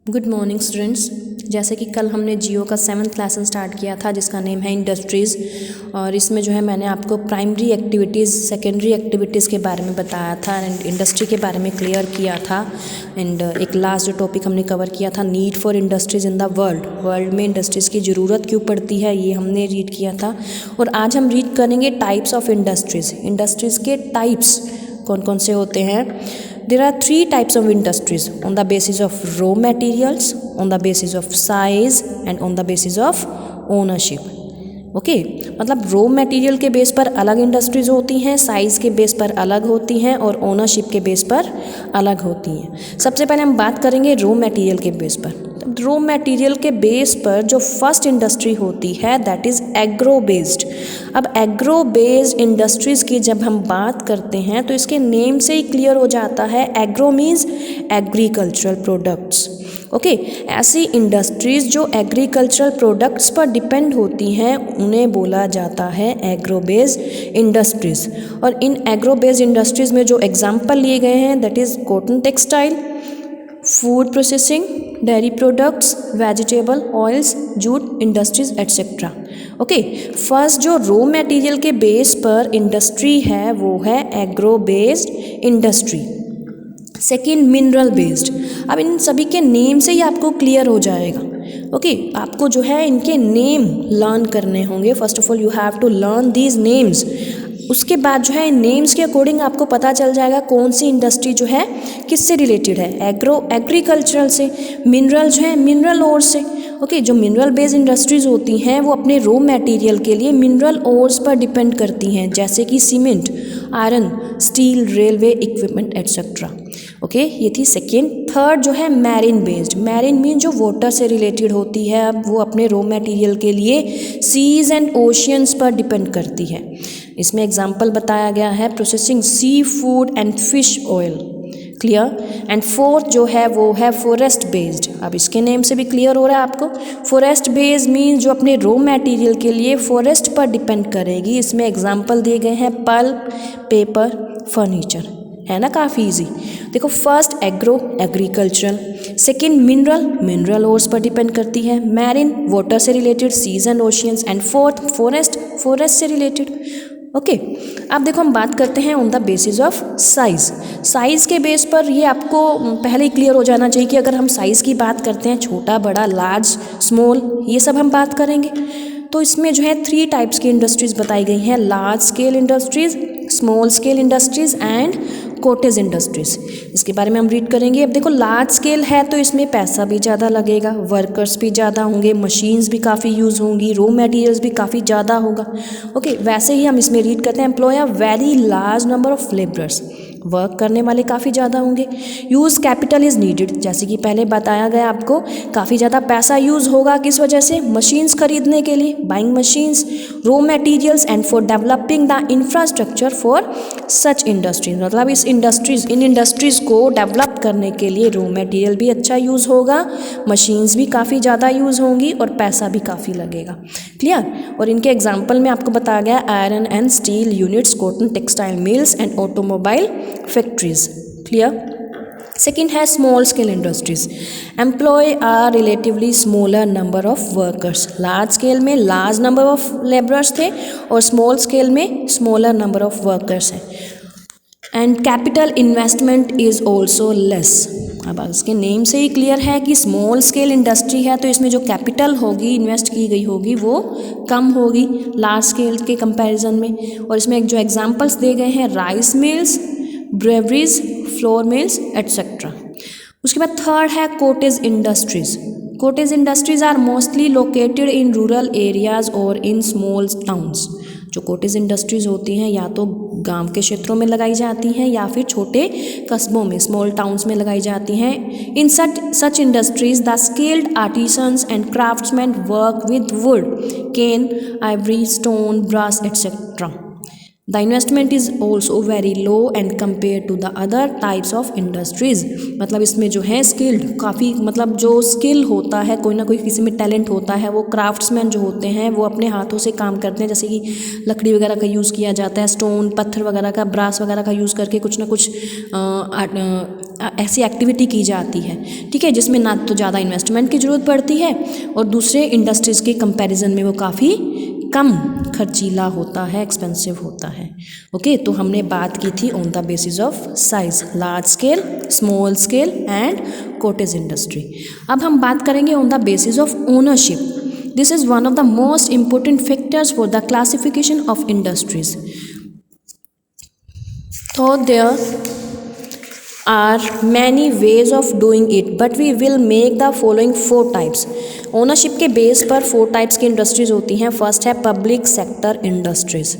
Good morning students. जैसे कि कल हमने जियो का 7th लेसन स्टार्ट किया था जिसका नेम है इंडस्ट्रीज़, और इसमें जो है मैंने आपको प्राइमरी एक्टिविटीज़, सेकेंडरी एक्टिविटीज़ के बारे में बताया था एंड इंडस्ट्री के बारे में क्लियर किया था। एंड एक लास्ट जो टॉपिक हमने कवर किया था, need for industries in the world में इंडस्ट्रीज़ की ज़रूरत क्यों पड़ती है, ये हमने रीड किया था। और आज हम रीड करेंगे टाइप्स ऑफ इंडस्ट्रीज़ के टाइप्स कौन कौन से होते हैं। There are 3 types of industries on the basis of raw materials, on the basis of size and on the basis of ownership. Okay मतलब रॉ मटेरियल के बेस पर अलग इंडस्ट्रीज होती हैं, साइज़ के बेस पर अलग होती हैं और ओनरशिप के बेस पर अलग होती हैं। सबसे पहले हम बात करेंगे रॉ मटेरियल के बेस पर। रॉ मटेरियल के बेस पर जो फर्स्ट इंडस्ट्री होती है दैट इज़ एग्रो बेस्ड। अब एग्रो बेस्ड इंडस्ट्रीज़ की जब हम बात करते हैं तो इसके नेम से ही क्लियर हो जाता है, agro means agricultural products. Okay ऐसी इंडस्ट्रीज़ जो एग्रीकल्चरल प्रोडक्ट्स पर डिपेंड होती हैं उन्हें बोला जाता है एग्रो बेस्ड इंडस्ट्रीज़। और इन एग्रो बेस्ड इंडस्ट्रीज़ में जो एग्जांपल लिए गए हैं that is cotton textile, food processing, dairy products, vegetable oils, jute industries etcetera. Okay first जो रॉ मटेरियल के बेस पर इंडस्ट्री है वो है agro based industry. Second mineral based. अब इन सभी के नेम से ही आपको क्लियर हो जाएगा। ओके आपको जो है इनके नेम लर्न करने होंगे। First of all you have to learn these names. उसके बाद जो है नेम्स के अकॉर्डिंग आपको पता चल जाएगा कौन सी इंडस्ट्री जो है किससे रिलेटेड है। एग्रीकल्चरल से, मिनरल जो है मिनरल ओर से। ओके जो मिनरल बेस्ड इंडस्ट्रीज़ होती हैं वो अपने रॉ मटेरियल के लिए मिनरल ओर्स पर डिपेंड करती हैं, जैसे कि cement, iron, steel, railway equipment etcetera. Okay ये थी सेकेंड। थर्ड जो है मैरीन बेस्ड। मैरीन मीन जो वाटर से रिलेटेड होती है, अब वो अपने रॉ मटेरियल के लिए सीज एंड ओशियंस पर डिपेंड करती है। इसमें एग्जांपल बताया गया है processing seafood and fish oil. Clear. And fourth जो है वो है फॉरेस्ट बेस्ड। अब इसके नेम से भी क्लियर हो रहा है आपको। फॉरेस्ट बेस्ड मीन जो अपने रॉ मटेरियल के लिए फॉरेस्ट पर डिपेंड करेगी। इसमें एग्जांपल दिए गए हैं पल्प, पेपर, फर्नीचर। है ना काफ़ी इजी। देखो first agricultural, second mineral ores पर डिपेंड करती है, मैरिन वाटर से related, seas and oceans, and fourth forest से रिलेटेड। ओके अब देखो हम बात करते हैं on the basis of size के बेस पर। ये आपको पहले ही क्लियर हो जाना चाहिए कि अगर हम साइज़ की बात करते हैं, छोटा, बड़ा, लार्ज, स्मॉल, ये सब हम बात करेंगे। तो इसमें जो है 3 टाइप्स की इंडस्ट्रीज़ बताई गई हैं, large scale industries, small scale industries and cottage industries. इसके बारे में हम रीड करेंगे। अब देखो लार्ज स्केल है तो इसमें पैसा भी ज़्यादा लगेगा, वर्कर्स भी ज़्यादा होंगे, मशीन्स भी काफ़ी यूज़ होंगी, रॉ मटेरियल्स भी काफ़ी ज़्यादा होगा। ओके वैसे ही हम इसमें रीड करते हैं employ a very large number of labourers. Work करने वाले काफ़ी ज़्यादा होंगे। यूज़ कैपिटल इज़ नीडेड, जैसे कि पहले बताया गया आपको, काफ़ी ज़्यादा पैसा यूज़ होगा किस वजह से, मशीन्स खरीदने के लिए, buying machines, raw materials and for developing the infrastructure for such industries. मतलब इन इंडस्ट्रीज़ को डेवलप करने के लिए रॉ मटेरियल भी अच्छा यूज़ होगा, मशीन्स भी काफ़ी ज़्यादा यूज़ होंगी और पैसा भी काफ़ी लगेगा। क्लियर। और इनके एग्जाम्पल में आपको बताया गया iron and steel units, cotton textile mills and automobile factories. Clear. Second है small scale industries. Employ are relatively smaller number of workers. Large scale में लार्ज नंबर ऑफ लेबरर्स थे और स्मॉल स्केल में smaller number of workers हैं। And capital investment is also less. अब इसके name से ही clear है कि स्मॉल स्केल इंडस्ट्री है तो इसमें जो कैपिटल होगी इन्वेस्ट की गई होगी वो कम होगी लार्ज स्केल के कंपैरिजन में। और इसमें जो एग्जांपल्स दिए गए हैं rice mills, breweries, flour mills etcetera. उसके बाद थर्ड है cottage industries. Cottage industries are mostly located in rural areas और इन स्मॉल टाउन्स। जो कॉटेज इंडस्ट्रीज़ होती हैं या तो गांव के क्षेत्रों में लगाई जाती हैं या फिर छोटे कस्बों में, स्मॉल टाउन्स में लगाई जाती हैं। In such industries the skilled artisans and craftsman work with wood, cane, ivory, stone, brass etcetera. The investment is also very low and compare to the other types of industries. मतलब इसमें जो है skilled काफ़ी, मतलब जो skill होता है, कोई ना कोई किसी में टैलेंट होता है, वो क्राफ्ट्समैन जो होते हैं वो अपने हाथों से काम करते हैं, जैसे कि लकड़ी वगैरह का यूज़ किया जाता है, स्टोन, पत्थर वगैरह का, ब्रास वगैरह का यूज़ करके कुछ ना कुछ ऐसी एक्टिविटी की जाती है, ठीक है, जिसमें ना तो ज़्यादा इन्वेस्टमेंट की ज़रूरत पड़ती है और दूसरे इंडस्ट्रीज़ के कंपैरिजन में वो काफ़ी कम खर्चीला होता है, एक्सपेंसिव होता है। ओके, तो हमने बात की थी on the basis of size, large scale, small scale and cottage industry. अब हम बात करेंगे on the basis of ownership. This is one of the most important factors for the classification of industries. तो there are many ways of doing it, but we will make the following 4 types. Ownership के base पर 4 types की industries होती हैं। First है public sector industries,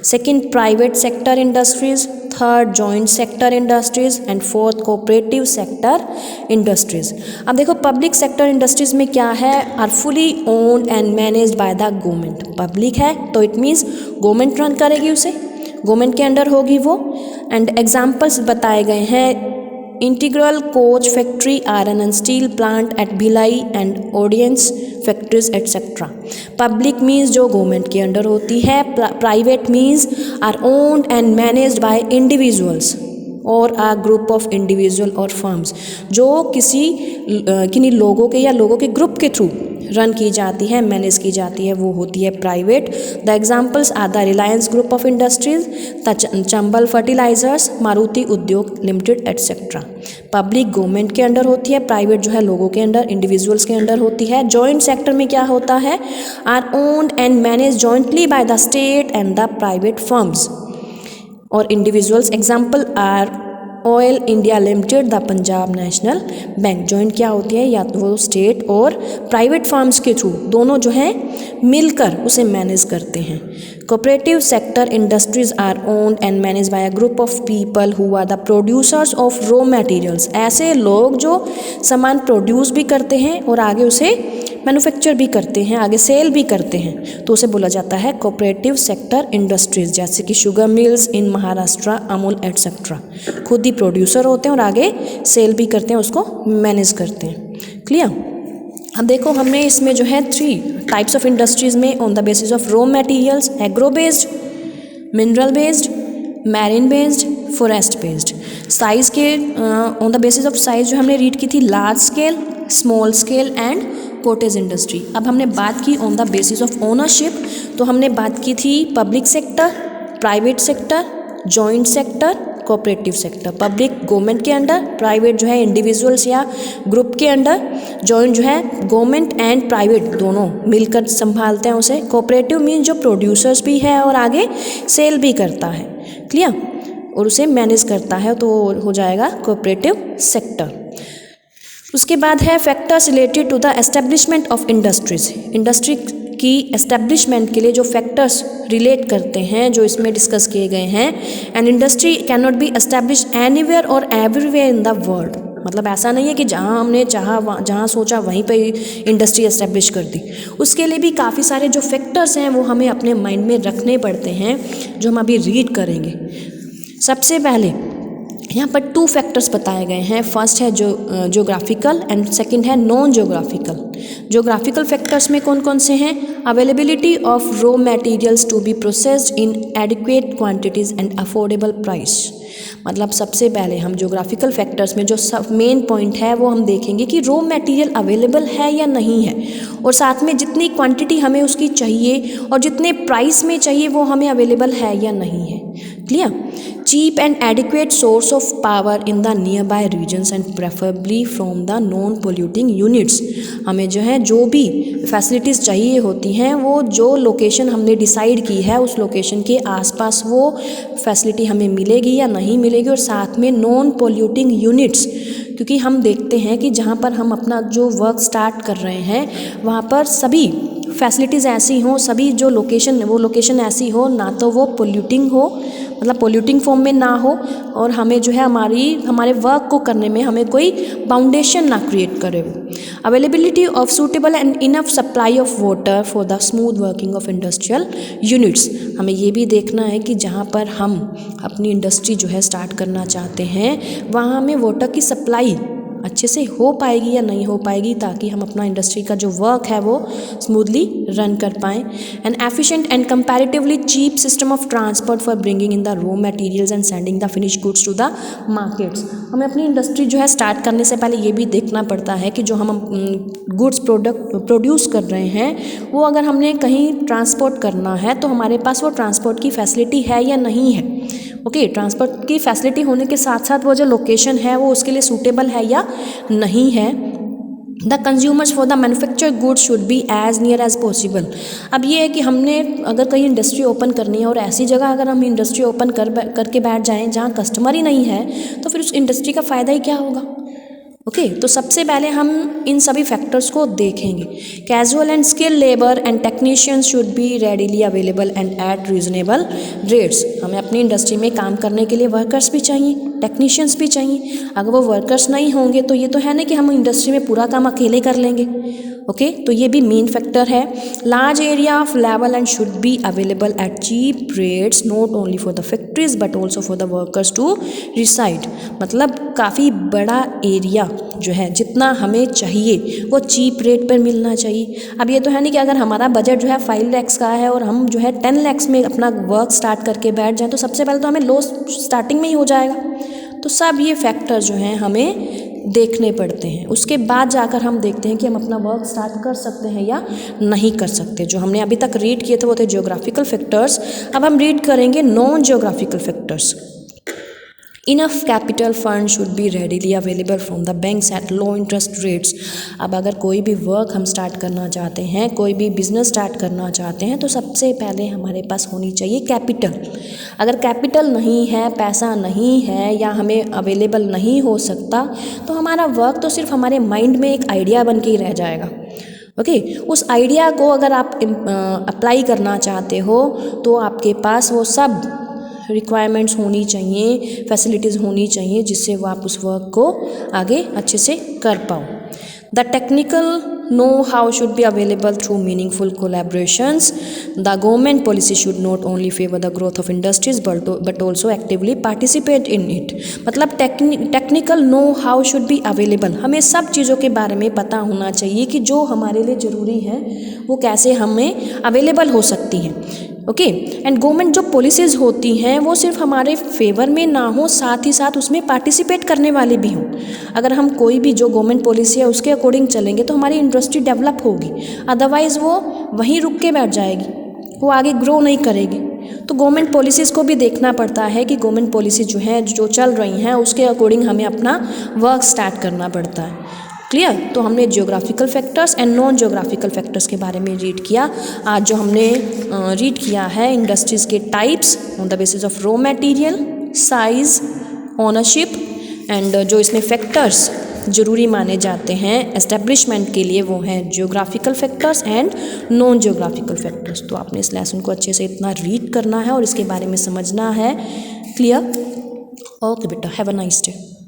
second private sector industries, third joint sector industries and fourth cooperative sector industries. अब देखो public sector industries में क्या है, are fully owned and managed by the government. Public है तो इट मीन्स गवर्नमेंट रन करेगी उसे, government के अंडर होगी वो। एंड एग्जाम्पल्स बताए गए हैं, integral coach factory, iron and steel plant at Bhilai and ordnance factories etcetera. Public means जो गवर्नमेंट के अंडर होती है, private means are owned and managed by individuals और आ ग्रुप ऑफ इंडिविजुअल और फर्म्स, जो किन्हीं लोगों के या लोगों के ग्रुप के थ्रू रन की जाती है, मैनेज की जाती है, वो होती है private. The examples are the Reliance group of industries, the Chambal fertilizers, Maruti Udyog limited etcetera. Public government के अंडर होती है, प्राइवेट जो है लोगों के अंडर, इंडिविजुअल्स के अंडर होती है। जॉइंट सेक्टर में क्या होता है, are owned and manage jointly by the state and the private firms और individuals. Example are Oil India Limited, the Punjab National Bank. Joint क्या होती है, या तो वो स्टेट और प्राइवेट फर्म्स के थ्रू दोनों जो हैं मिलकर उसे मैनेज करते हैं। Cooperative sector industries are owned and manage by a group of people who are the producers of raw materials. ऐसे लोग जो सामान प्रोड्यूस भी करते हैं और आगे उसे मैन्युफैक्चर भी करते हैं, आगे सेल भी करते हैं, तो उसे बोला जाता है कोऑपरेटिव सेक्टर इंडस्ट्रीज। जैसे कि शुगर मिल्स इन महाराष्ट्र, अमूल एटसेट्रा, खुद ही प्रोड्यूसर होते हैं और आगे सेल भी करते हैं, उसको मैनेज करते हैं। क्लियर। अब देखो हमने इसमें जो है 3 टाइप्स ऑफ इंडस्ट्रीज में on the basis of raw materials, agro based, mineral based, marine based, forest based. Size के on the basis of size जो हमने रीड की थी, large scale, small scale and cottage industry. अब हमने बात की on the basis of ownership, तो हमने बात की थी public sector, private sector, joint sector, cooperative sector. Public government के अंडर, प्राइवेट जो है इंडिविजुअल्स या ग्रुप के अंडर, जॉइंट जो है गवर्नमेंट एंड प्राइवेट दोनों मिलकर संभालते हैं उसे। कोऑपरेटिव मीन्स जो प्रोड्यूसर्स भी है और आगे सेल भी करता है, क्लियर, और उसे मैनेज करता है, तो हो जाएगा कोऑपरेटिव सेक्टर। उसके बाद है factors related to the establishment of industries. Industry की एस्टेब्लिशमेंट के लिए जो फैक्टर्स रिलेट करते हैं, जो इसमें डिस्कस किए गए हैं। And industry can not be establish anywhere और एवरीवेयर इन द वर्ल्ड। मतलब ऐसा नहीं है कि जहाँ हमने जहाँ सोचा वहीं पे इंडस्ट्री एस्टेब्लिश कर दी। उसके लिए भी काफ़ी सारे जो फैक्टर्स हैं वो हमें अपने माइंड में रखने पड़ते हैं, जो हम अभी रीड करेंगे। सबसे पहले यहाँ पर 2 फैक्टर्स बताए गए हैं। फर्स्ट है ज्योग्राफिकल एंड सेकंड है नॉन ज्योग्राफिकल। ज्योग्राफिकल फैक्टर्स में कौन कौन से हैं, availability of raw materials to be processed in adequate quantities and affordable price. मतलब सबसे पहले हम ज्योग्राफिकल फैक्टर्स में जो सब मेन पॉइंट है वो हम देखेंगे कि रॉ मटेरियल अवेलेबल है या नहीं है, और साथ में जितनी क्वांटिटी हमें उसकी चाहिए और जितने प्राइस में चाहिए वो हमें अवेलेबल है या नहीं है। Clear. Cheap and adequate source of power in the nearby regions and preferably from the non polluting units. हमें जो है जो भी फैसिलिटीज़ चाहिए होती हैं वो जो लोकेशन हमने डिसाइड की है उस लोकेशन के आसपास वो फैसिलिटी हमें मिलेगी या नहीं मिलेगी, और साथ में नॉन पोल्यूटिंग यूनिट्स, क्योंकि हम देखते हैं कि जहाँ पर हम अपना जो वर्क स्टार्ट कर रहे हैं वहाँ पर सभी फैसिलिटीज़ ऐसी हों, सभी जो लोकेशन ऐसी हो ना तो वो पोल्यूटिंग हो, मतलब पोल्यूटिंग फॉर्म में ना हो, और हमें जो है हमारे वर्क को करने में हमें कोई बाउंडेशन ना क्रिएट करे वो। Availability of suitable and enough supply of water for the smooth working of industrial units. हमें ये भी देखना है कि जहाँ पर हम अपनी इंडस्ट्री जो है स्टार्ट करना चाहते हैं वहाँ हमें वाटर की सप्लाई अच्छे से हो पाएगी या नहीं हो पाएगी, ताकि हम अपना इंडस्ट्री का जो वर्क है वो स्मूथली रन कर पाएँ। An efficient and comparatively cheap system of transport for bringing in the raw materials and sending the finish goods to the markets. हमें अपनी इंडस्ट्री जो है स्टार्ट करने से पहले ये भी देखना पड़ता है कि जो हम गुड्स प्रोड्यूस कर रहे हैं वो अगर हमने कहीं ट्रांसपोर्ट करना है तो हमारे पास वो ट्रांसपोर्ट की फैसिलिटी है या नहीं है। ओके, ट्रांसपोर्ट की फैसिलिटी होने के साथ साथ वो जो लोकेशन है वो उसके लिए सूटेबल है या नहीं है। The consumers for the manufactured goods should be as near as possible. अब ये है कि हमने अगर कहीं इंडस्ट्री ओपन करनी है और ऐसी जगह अगर हम इंडस्ट्री ओपन करके बैठ जाएं जहाँ कस्टमर ही नहीं है, तो फिर उस इंडस्ट्री का फ़ायदा ही क्या होगा। ओके, तो सबसे पहले हम इन सभी फैक्टर्स को देखेंगे। Casual and skill labour and technicians should be readily available and eight reasonable rates. हमें अपनी इंडस्ट्री में काम करने के लिए वर्कर्स भी चाहिए, टेक्नीशियंस भी चाहिए। अगर वो वर्कर्स नहीं होंगे तो ये तो है ना कि हम इंडस्ट्री में पूरा काम अकेले कर लेंगे। ओके, तो ये भी मेन फैक्टर है। Large area of level and should be available at cheap rates not only for the factories but also for the workers to reside. मतलब काफ़ी बड़ा एरिया जो है जितना हमें चाहिए वो चीप रेट पर मिलना चाहिए। अब ये तो है नहीं कि अगर हमारा बजट जो है 5 लाख का है और हम जो है 10 लाख में अपना वर्क स्टार्ट करके बैठ जाएं तो सबसे पहले तो हमें लो स्टार्टिंग में ही हो जाएगा। तो सब ये फैक्टर जो हैं हमें देखने पड़ते हैं, उसके बाद जाकर हम देखते हैं कि हम अपना वर्क स्टार्ट कर सकते हैं या नहीं कर सकते। जो हमने अभी तक रीड किए थे वो थे ज्योग्राफिकल फैक्टर्स। अब हम रीड करेंगे non geographical factors. Enough capital fund should be readily available from the banks at low interest rates. अब अगर कोई भी वर्क हम स्टार्ट करना चाहते हैं, कोई भी बिजनेस स्टार्ट करना चाहते हैं, तो सबसे पहले हमारे पास होनी चाहिए कैपिटल। अगर कैपिटल नहीं है, पैसा नहीं है या हमें अवेलेबल नहीं हो सकता, तो हमारा वर्क तो सिर्फ हमारे माइंड में एक आइडिया बन के ही रह जाएगा। ओके, उस आइडिया को अगर आप अप्लाई करना चाहते हो तो आपके पास वो सब रिक्वायरमेंट्स होनी चाहिए, फैसिलिटीज़ होनी चाहिए जिससे वो आप उस वर्क को आगे अच्छे से कर पाओ। The technical know how should be available through meaningful collaborations. The government policy should not only favour the growth of industries but also actively participate in it. मतलब technical know how should be available, हमें सब चीज़ों के बारे में पता होना चाहिए कि जो हमारे लिए ज़रूरी है वो कैसे हमें अवेलेबल हो सकती हैं। ओके, एंड गवर्नमेंट जो पॉलिसीज़ होती हैं वो सिर्फ हमारे फेवर में ना हो, साथ ही साथ उसमें पार्टिसिपेट करने वाले भी हों। अगर हम कोई भी जो गवर्नमेंट पॉलिसी है उसके अकॉर्डिंग चलेंगे तो हमारी इंडस्ट्री डेवलप होगी, अदरवाइज़ वो वहीं रुक के बैठ जाएगी, वो आगे ग्रो नहीं करेगी। तो गवर्नमेंट पॉलिसीज़ को भी देखना पड़ता है कि गवर्नमेंट पॉलिसी जो है जो चल रही हैं उसके अकॉर्डिंग हमें अपना वर्क स्टार्ट करना पड़ता है। क्लियर? तो हमने geographical factors and non geographical factors के बारे में रीड किया। आज जो हमने रीड किया है इंडस्ट्रीज़ के types on the basis of raw material, size, ownership and जो इसमें फैक्टर्स ज़रूरी माने जाते हैं एस्टेब्लिशमेंट के लिए वो हैं geographical factors and non geographical factors. तो आपने इस लेसन को अच्छे से इतना रीड करना है और इसके बारे में समझना है। क्लियर? ओके बेटा, हैव अ नाइस डे।